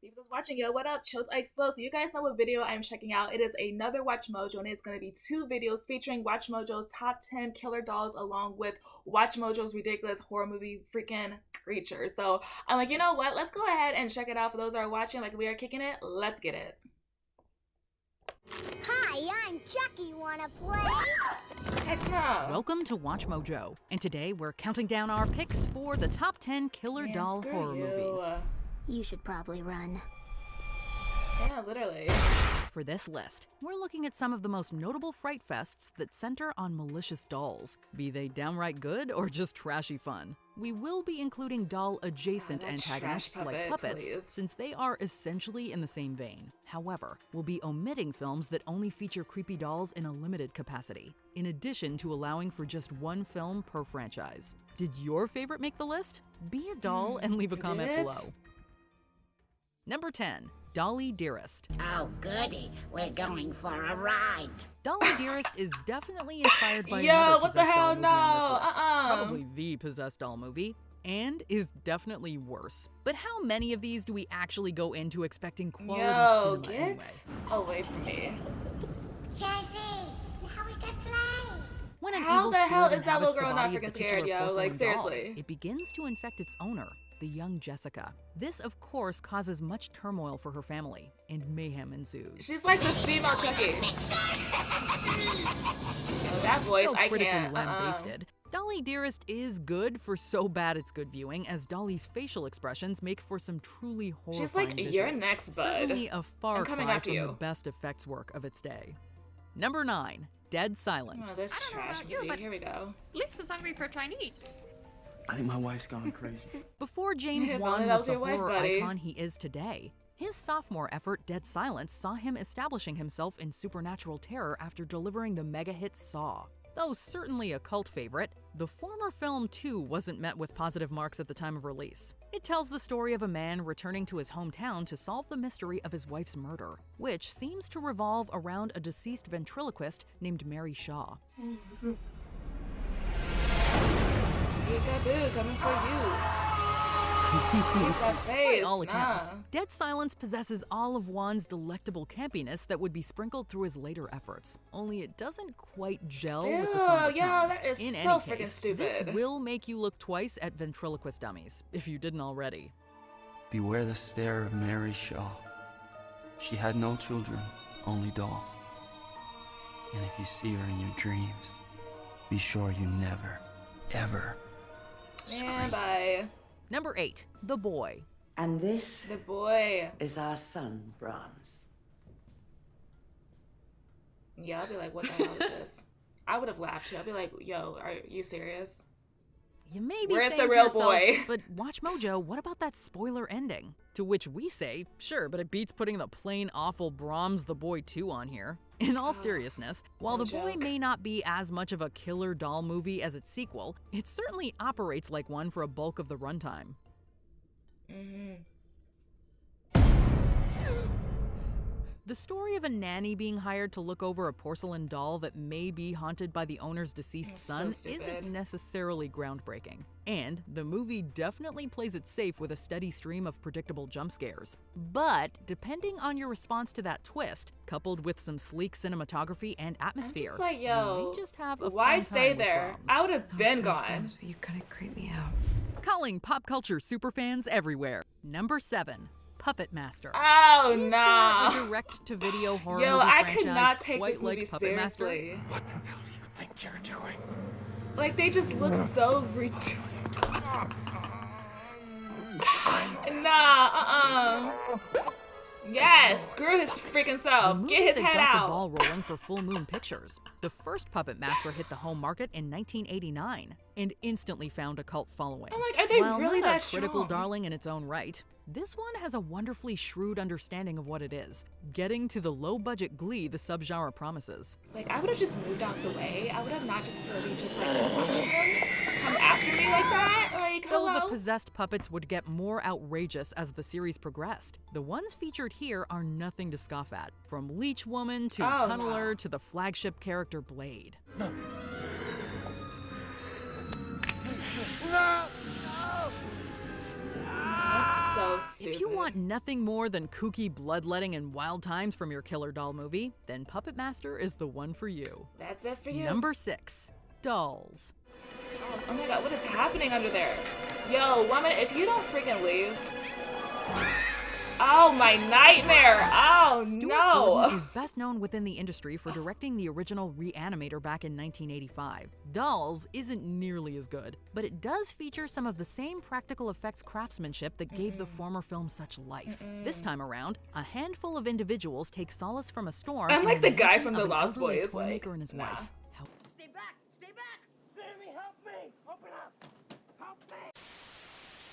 Peeps is watching. Yo, what up? Chose I-XPLODE. So you guys know what video I'm checking out. It is another WatchMojo, and it's going to be two videos featuring WatchMojo's top 10 killer dolls along with WatchMojo's ridiculous horror movie freaking creatures. So I'm like, you know what? Let's go ahead and check it out. For those who are watching, like we are kicking it, let's get it. Hi, I'm Chucky. Wanna play? Heck no. Welcome to WatchMojo, and today we're counting down our picks for the top 10 killer doll horror movies. You should probably run. Yeah, literally. For this list, we're looking at some of the most notable fright fests that center on malicious dolls, be they downright good or just trashy fun. We will be including doll-adjacent antagonists like puppets, since they are essentially in the same vein. However, we'll be omitting films that only feature creepy dolls in a limited capacity, in addition to allowing for just one film per franchise. Did your favorite make the list? Be a doll and leave a comment below. Number 10. Dolly Dearest. Oh goody, we're going for a ride. Dolly Dearest is definitely inspired by Yo, another what the possessed hell? doll movie on this No, list. Probably the possessed doll movie, and is definitely worse. But how many of these do we actually go into expecting quality Yo, cinema anyway? get away from me. Jessie, now we can play. When an How evil the hell spirit is that little inhabits the girl not body of freaking the titular scared, yo? porcelain Like, doll, seriously. it begins to infect its owner, the young Jessica. This, of course, causes much turmoil for her family, and mayhem ensues. She's like the female Chucky. Oh, that voice, Though I critically can't. lambasted, Dolly Dearest is good for so bad it's good viewing, as Dolly's facial expressions make for some truly horrifying She's like, visuals. you're next, bud. Certainly a far I'm coming cry after from you. the best effects work of its day. Number 9. Dead Silence. Oh, this I don't know trash about you, movie. but- Here we go. Lisa's hungry for Chinese. I think my wife's gone crazy. Before James If Wan only that was was the your wife, horror buddy. icon he is today, his sophomore effort, Dead Silence, saw him establishing himself in supernatural terror after delivering the mega-hit Saw. Though certainly a cult favorite, the former film too wasn't met with positive marks at the time of release. It tells the story of a man returning to his hometown to solve the mystery of his wife's murder, which seems to revolve around a deceased ventriloquist named Mary Shaw. Peekaboo, coming for you. Face that face. By all accounts, Nah. Dead Silence possesses all of Wan's delectable campiness that would be sprinkled through his later efforts, only it doesn't quite gel with the somber Ew, yo, tone. that is In so any freaking case, stupid. this will make you look twice at ventriloquist dummies, if you didn't already. Beware the stare of Mary Shaw. She had no children, only dolls. And if you see her in your dreams, be sure you never, ever Man, scream. bye. Number 8. The Boy. And this The boy. is our son, Brahms. Yeah, I'll be like, what the hell is this? I would have laughed too. I'd be like, yo, are you serious? You may be Where's saying the to real yourself, boy? but WatchMojo, what about that spoiler ending? To which we say, sure, but it beats putting the plain awful Brahms the Boy 2 on here. In all seriousness, while no The Boy joke. may not be as much of a killer doll movie as its sequel, it certainly operates like one for a bulk of the runtime. The story of a nanny being hired to look over a porcelain doll that may be haunted by the owner's deceased That's so son stupid. isn't necessarily groundbreaking. And the movie definitely plays it safe with a steady stream of predictable jump scares. But depending on your response to that twist, coupled with some sleek cinematography and I'm atmosphere, just like, you yo, may just have a why fun stay time with there? Brahms. I would have been gone. You kind of creep me out. Calling pop culture superfans everywhere. Number 7. Puppet Master. Oh, Is nah. there a direct-to-video horror Yo, movie I could franchise not take quite this movie like Puppet Master? seriously. What the hell do you think you're doing? Like, they just look so ridiculous. Nah, Yes, screw his freaking The self. movie Get his that head got the out. ball rolling for Full Moon Pictures. The first Puppet Master hit the home market in 1989 and instantly found a cult following. I'm like, are they While really not that a critical strong? darling in its own right, this one has a wonderfully shrewd understanding of what it is, getting to the low-budget glee the subgenre promises. Like, I would have just moved out the way. I would have not just slowly just like watched him come after me like that. Like, Though the hello? possessed puppets would get more outrageous as the series progressed, the ones featured here are nothing to scoff at. From Leech Woman to Oh, Tunneler no. to the flagship character Blade. What That's so stupid. If you want nothing more than kooky bloodletting and wild times from your killer doll movie, then Puppet Master is the one for you. That's it for you. Number 6. Dolls. Oh my god, what is happening under there? Yo, 1 minute, if you don't freaking leave. Oh, my nightmare! Oh, Stuart no! Gordon is best known within the industry for directing the original Reanimator back in 1985. Dolls isn't nearly as good, but it does feature some of the same practical effects craftsmanship that gave the former film such life. This time around, a handful of individuals take solace from a storm. Unlike in the the guy mansion from of The an Lost elderly Boys, like, toymaker and his nah. wife. Stay back! Stay back! Sammy, help me! Open up! Help me!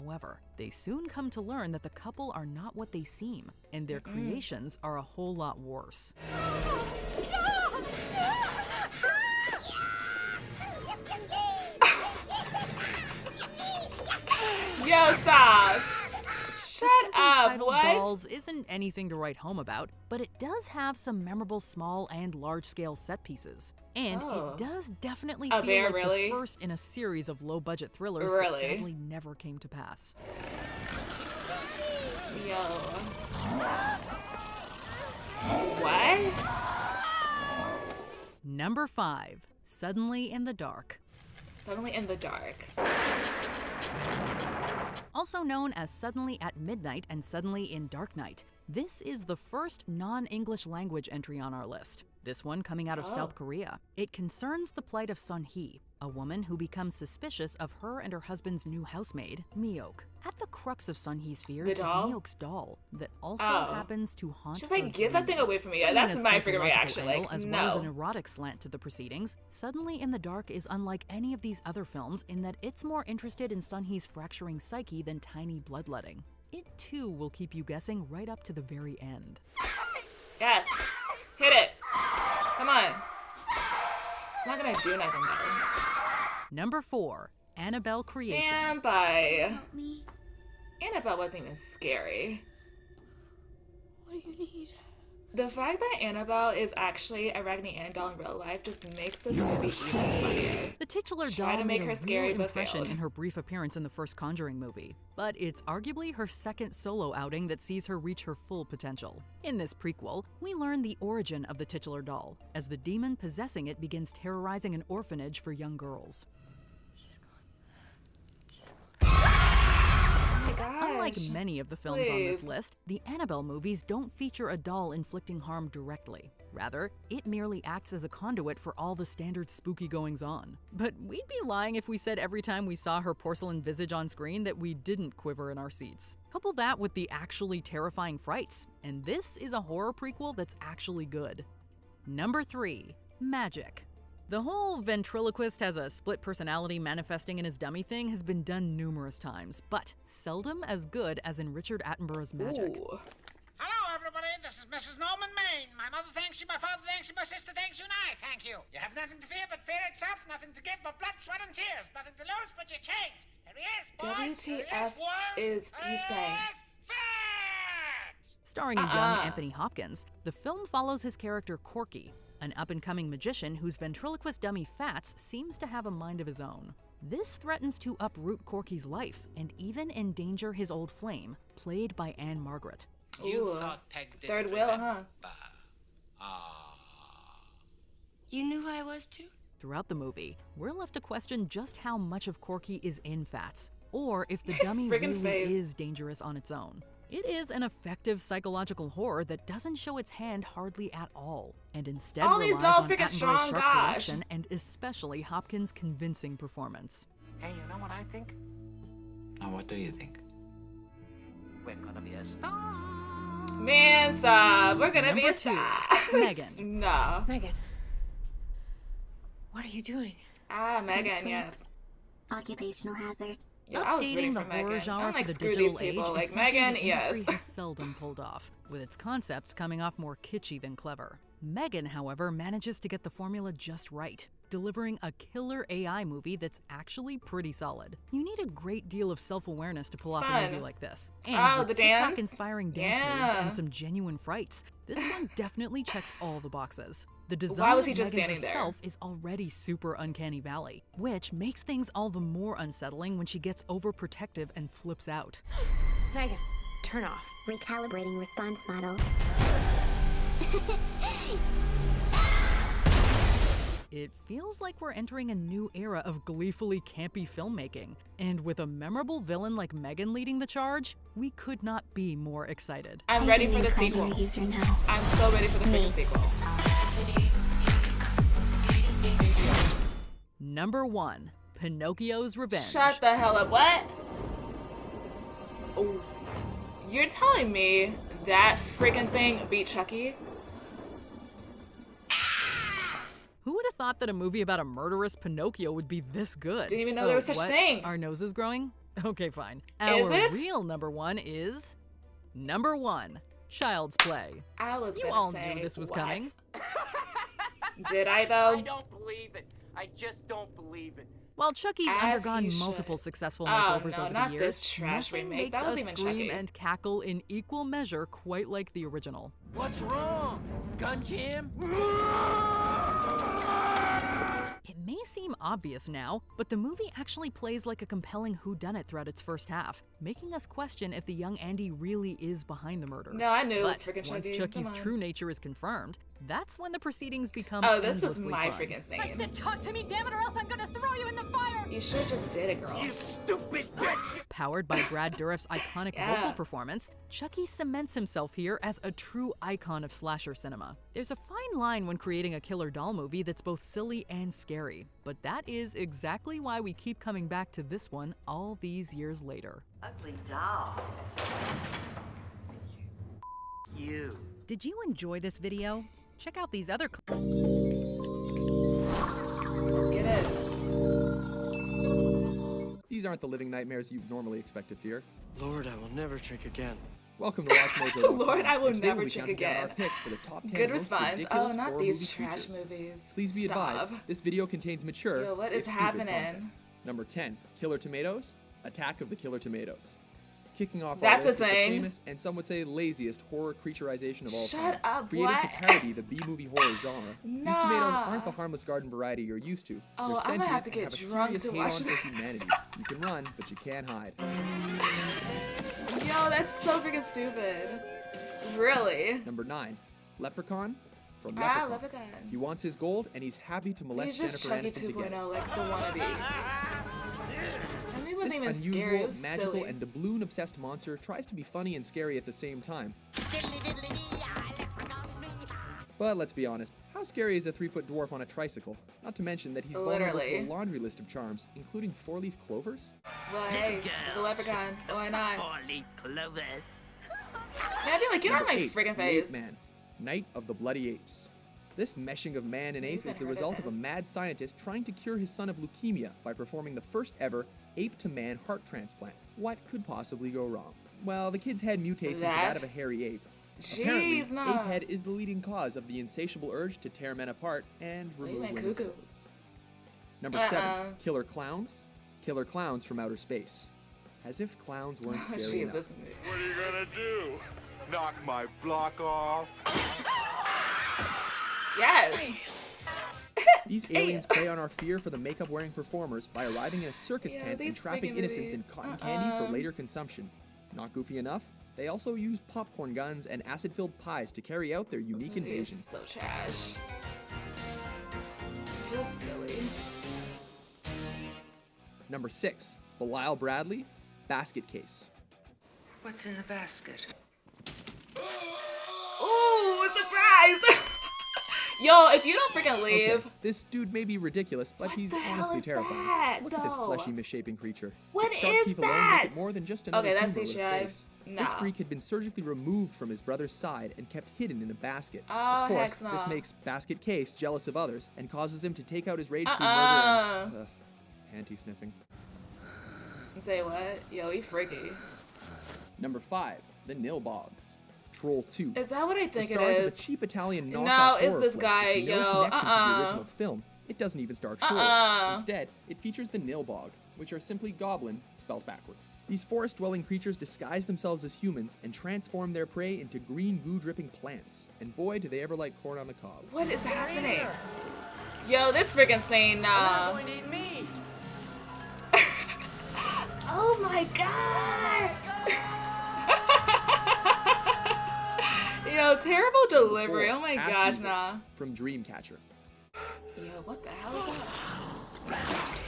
However, they soon come to learn that the couple are not what they seem, and their creations are a whole lot worse. Yo, stop! Shut The simply up, titled what? Dolls isn't anything to write home about, but it does have some memorable small and large-scale set pieces. And Oh. it does definitely A feel bear, like really? the first in a series of low-budget thrillers Really? that sadly never came to pass. Yo. What? Number 5. Suddenly in the Dark. Suddenly in the dark. Also known as Suddenly at Midnight and Suddenly in Dark Night, this is the first non-English language entry on our list. This one coming out of South Korea. It concerns the plight of Sun-hee, a woman who becomes suspicious of her and her husband's new housemaid, Miok. At the crux of Sun-hee's fears is doll? Miok's doll that also Oh. happens to haunt She's her like, get that thing dreams. away from me. Yeah, Bringing that's a my freaking psychological reaction. angle, Like, as well as an no. erotic slant to the proceedings, Suddenly in the Dark is unlike any of these other films in that it's more interested in Sun-hee's fracturing psyche than tiny bloodletting. It too will keep you guessing right up to the very end. Yes. Hit it. Come on. It's not gonna do nothing though. Number 4. Annabelle Creation. And by Help me. Annabelle wasn't even scary. What do you need? The fact that Annabelle is actually a Raggedy Ann doll in real life just makes this movie even funnier. The titular Try doll to make made her a scary, real but impression failed. in her brief appearance in the first Conjuring movie, but it's arguably her second solo outing that sees her reach her full potential. In this prequel, we learn the origin of the titular doll, as the demon possessing it begins terrorizing an orphanage for young girls. Oh my gosh. Unlike many of the films on this Please. list, the Annabelle movies don't feature a doll inflicting harm directly. Rather, it merely acts as a conduit for all the standard spooky goings-on. But we'd be lying if we said every time we saw her porcelain visage on screen that we didn't quiver in our seats. Couple that with the actually terrifying frights, and this is a horror prequel that's actually good. Number 3. Magic. The whole ventriloquist has a split personality manifesting in his dummy thing has been done numerous times, but seldom as good as in Richard Attenborough's Magic. Ooh. Hello, everybody. This is Mrs. Norman Maine. My mother thanks you, my father thanks you, my sister thanks you, and I thank you. You have nothing to fear but fear itself, nothing to give but blood, sweat, and tears, nothing to lose but your chains. Here he is, boys. Here he WTF world. is he saying? Facts! Starring a young Anthony Hopkins, the film follows his character Corky, an up-and-coming magician whose ventriloquist dummy Fats seems to have a mind of his own. This threatens to uproot Corky's life and even endanger his old flame, played by Anne Margaret. You Ooh. thought Peg didn't Third wheel, remember. huh? You knew who I was too? Throughout the movie, we're left to question just how much of Corky is in Fats, or if the His dummy friggin' really face. is dangerous on its own. It is an effective psychological horror that doesn't show its hand hardly at all, and instead All these relies dolls on freaking Attenborough's strong, sharp gosh. direction and especially Hopkins' convincing performance. Hey, you know what I think? Now, what do you think? We're gonna be a star. Man, stop. We're gonna be Number a 2, star. Megan. No. Megan. What are you doing? Megan, sleep. yes. Occupational hazard. Yeah, I was Updating rooting the for horror Megan. genre I'm like, for the screw digital these people. age Like, is something Megan, the industry yes. has seldom pulled off, with its concepts coming off more kitschy than clever. Megan, however, manages to get the formula just right. delivering a killer AI movie that's actually pretty solid. You need a great deal of self-awareness to pull off a movie like this. And with the dance? TikTok-inspiring dance moves and some genuine frights, this one definitely checks all the boxes. The design Why was he of just Megan standing herself is already super uncanny valley, which makes things all the more unsettling when she gets overprotective and flips out. Megan, turn off. Recalibrating response model. It feels like we're entering a new era of gleefully campy filmmaking. And with a memorable villain like Megan leading the charge, we could not be more excited. I'm ready for the sequel. I'm so ready for the freaking sequel. Number 1, Pinocchio's Revenge. Shut the hell up. What? Oh. You're telling me that freaking thing beat Chucky? Who would have thought that a movie about a murderous Pinocchio would be this good? Didn't even know there was such thing. Our nose is growing? Okay, fine. Is Our it? real number 1 is number 1, Child's Play. I was You gonna all say, knew this was what? coming. Did I though? I don't believe it. I just don't believe it. While Chucky's As undergone he should. multiple successful Oh, makeovers no, over not the this years, trash nothing remake. makes That wasn't us even scream Chucky. and cackle in equal measure quite like the original. What's wrong? Gun jam? It may seem obvious now, but the movie actually plays like a compelling whodunit throughout its first half, making us question if the young Andy really is behind the murders. No, I knew it but was freaking once Chucky. Chucky's Come on. true nature is confirmed, that's when the proceedings become Oh, this was endlessly my fun. freaking scene. Talk to me, damn it, or else I'm gonna throw you in the fire! You should have just did it, girl. You stupid bitch! Powered by Brad Dourif's iconic Yeah. vocal performance, Chucky cements himself here as a true icon of slasher cinema. There's a fine line when creating a killer doll movie that's both silly and scary, but that is exactly why we keep coming back to this one all these years later. Ugly doll. You. Did you enjoy this video? Check out these other Let's get it. These aren't the living nightmares you'd normally expect to fear. Lord, I will never drink again. Welcome to WatchMojo. Lord, I will and today never we'll be check counting down again. Our picks for the top 10 Good most response. ridiculous Oh, not horror these movie trash creatures. movies. Please be Stop. advised, this video contains mature, Yo, what if is stupid happening? content. Number 10, Killer Tomatoes, Attack of the Killer Tomatoes. Kicking off That's our a list is the thing. famous and some would say laziest horror creaturization of all Shut time. up, Created what? to parody the B-movie horror genre. These tomatoes Nah. aren't the harmless garden variety you're used to. Oh, They're I'm sentient gonna have to and get have a drunk serious to hate watch on for this. humanity. You can run, but you can't hide. Yo, that's so freaking stupid. Really? Number 9, Leprechaun from Ah, Leprechaun. Leprechaun. He wants his gold, and he's happy to molest He's just Jennifer Chucky Aniston to get 2.0, it. like the wannabe. That movie wasn't This even unusual, scary, it was magical, silly. and doubloon-obsessed monster tries to be funny and scary at the same time. But let's be honest, how scary is a 3-foot dwarf on a tricycle? Not to mention that he's vulnerable to Literally. a laundry list of charms, including 4-leaf clovers. Well, hey, it's a leprechaun. Why not? Holy clovers. Man, I feel like, get out of my Number 8, freaking The Ape face. Man, Night of the Bloody Apes. This meshing of man and ape even is the heard of result of a this. mad scientist trying to cure his son of leukemia by performing the first ever ape-to-man heart transplant. What could possibly go wrong? Well, the kid's head mutates into that of a hairy ape. Apparently, Jeez, nah. ape head is the leading cause of the insatiable urge to tear men apart and So you remove went women's cuckoo. clothes. Number 7, Killer Clowns. Killer Clowns from Outer Space. As if clowns weren't Oh, scary enough. Jesus. What are you gonna do? Knock my block off? Yes. These Damn. aliens prey on our fear for the makeup-wearing performers by arriving in a circus Yeah, tent and these trapping freaking innocents in movies. cotton candy for later consumption. Not goofy enough? They also use popcorn guns and acid-filled pies to carry out their unique This movie is invasion. so trash. Just silly. Number 6, Belial Bradley, Basket Case. What's in the basket? Ooh, surprise! Yo, if you don't freaking leave. Okay, this dude may be ridiculous, but he's the hell honestly is terrifying. that, Just look at this though? fleshy, misshapen creature. What Its sharp is teeth alone that? make it more than just another Okay, that's tumor with a CGI. face. Nah. This freak had been surgically removed from his brother's side and kept hidden in a basket. Oh, of course, heck this nah. makes Basket Case jealous of others and causes him to take out his rage through Uh-uh. murder and panty sniffing. Say what? Yo, he freaky. Number 5, The Nilbogs. Troll 2. Is that what I The think it stars of a is? cheap Italian knockoff No, it's horror this flick guy, with no yo, connection to the original film It doesn't even star trolls. Instead, it features the Nilbog, which are simply goblin spelled backwards. These forest-dwelling creatures disguise themselves as humans and transform their prey into green goo-dripping plants. And boy, do they ever like corn on the cob. What is happening? Yo, this freaking thing, nah. Going to eat me. Oh my god! Yo, terrible delivery. Oh my gosh, nah. From Dreamcatcher. Yo, what the hell is that?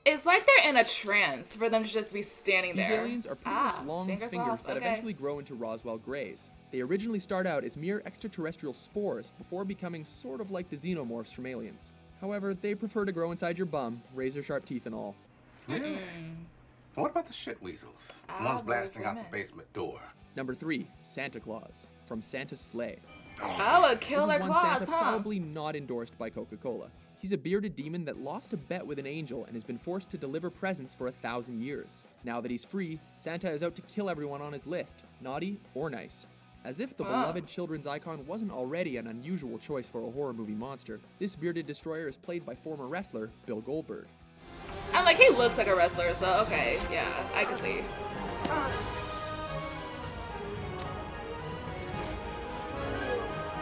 It's like they're in a trance for them to just be standing there. These aliens are pretty much long fingers that eventually grow into Roswell Greys. They originally start out as mere extraterrestrial spores before becoming sort of like the xenomorphs from Aliens. However, they prefer to grow inside your bum, razor-sharp teeth and all. And what about the shit weasels? The ones blasting out the basement door. Number 3, Santa Claus, from Santa's Sleigh. Oh, a killer This is one claws, Santa probably not endorsed by Coca-Cola. He's a bearded demon that lost a bet with an angel and has been forced to deliver presents for 1,000 years. Now that he's free, Santa is out to kill everyone on his list, naughty or nice. As if the beloved children's icon wasn't already an unusual choice for a horror movie monster, this bearded destroyer is played by former wrestler Bill Goldberg. I'm like, he looks like a wrestler, so okay, yeah, I can see.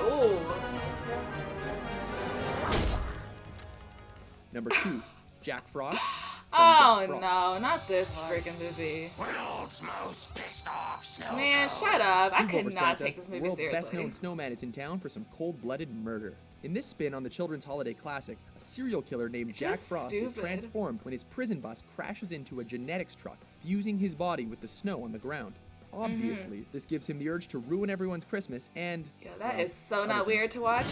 Ooh. Number 2, Jack Frost. Oh Jack Frost. no, not this freaking movie. We're all most pissed off snow. Man, shut up. I could not Santa, take this movie the world's seriously. best-known snowman is in town for some cold-blooded murder. In this spin on the children's holiday classic, a serial killer named Jack Frost is transformed when his prison bus crashes into a genetics truck, fusing his body with the snow on the ground. Obviously, this gives him the urge to ruin everyone's Christmas and... Yeah, that is so not weird to watch.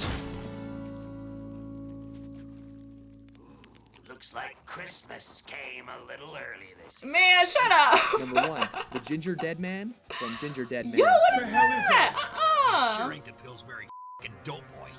Looks like Christmas came a little early this year. Man, shut up! Number 1, the Ginger Dead Man from Ginger Dead Man. Yo, what is that? Sure ain't the Pillsbury f***ing dope boy.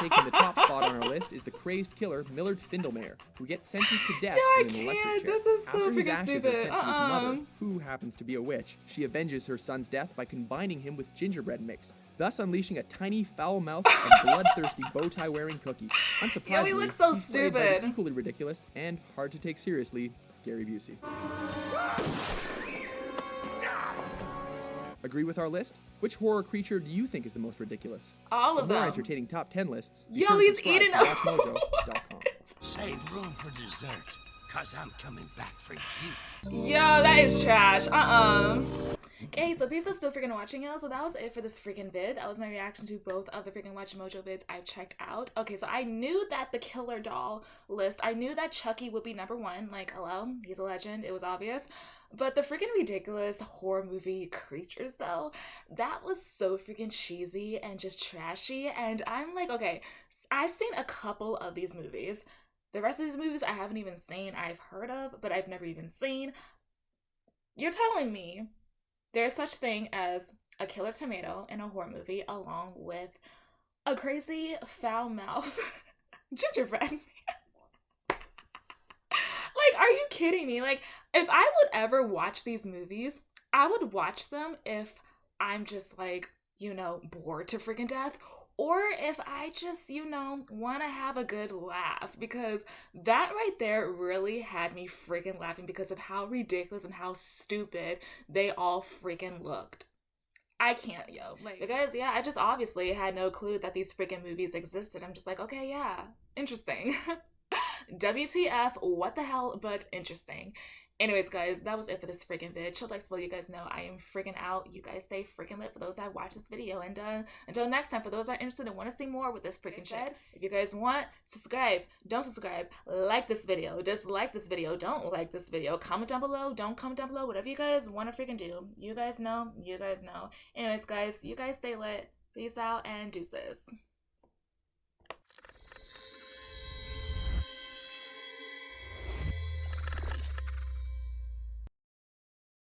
Taking the top spot on our list is the crazed killer Millard Findlemare, who gets sentenced to death in an electric chair. This is so After his freaking ashes are stupid. sent to his mother, who happens to be a witch, she avenges her son's death by combining him with gingerbread mix, thus unleashing a tiny, foul-mouthed and bloodthirsty bow-tie-wearing cookie. Unsurprisingly, Yeah, he looks so he's played by the stupid. equally ridiculous and hard to take seriously Gary Busey. Agree with our list? Which horror creature do you think is the most ridiculous? All of For more them. entertaining top 10 lists, be Yo, sure to he's subscribe eating to WatchMojo.com. Save room for dessert, cause I'm coming back for you. Yo, that is trash. Okay, so peeps are still freaking watching, y'all. So that was it for this freaking vid. That was my reaction to both of the freaking WatchMojo vids I've checked out. Okay, so I knew that the killer doll list, I knew that Chucky would be number 1. Like, hello, he's a legend. It was obvious. But the freaking ridiculous horror movie creatures, though, that was so freaking cheesy and just trashy. And I'm like, okay, I've seen a couple of these movies. The rest of these movies I haven't even seen. I've heard of, but I've never even seen. You're telling me there's such thing as a killer tomato in a horror movie along with a crazy foul mouth gingerbread man. Like, are you kidding me? Like, if I would ever watch these movies, I would watch them if I'm just like, you know, bored to freaking death, or if I just, you know, want to have a good laugh, because that right there really had me freaking laughing because of how ridiculous and how stupid they all freaking looked. I can't, yo. Like, because, yeah, I just obviously had no clue that these freaking movies existed. I'm just like, okay, yeah, interesting. WTF, what the hell, but interesting. Anyways, guys, that was it for this freaking vid. Chill like, well, you guys know I am freaking out. You guys stay freaking lit for those that watch this video. And until next time, for those that are interested and want to see more with this freaking shit, if you guys want, subscribe. Don't subscribe. Like this video. Dislike this video. Don't like this video. Comment down below. Don't comment down below. Whatever you guys want to freaking do. You guys know. You guys know. Anyways, guys, you guys stay lit. Peace out and deuces.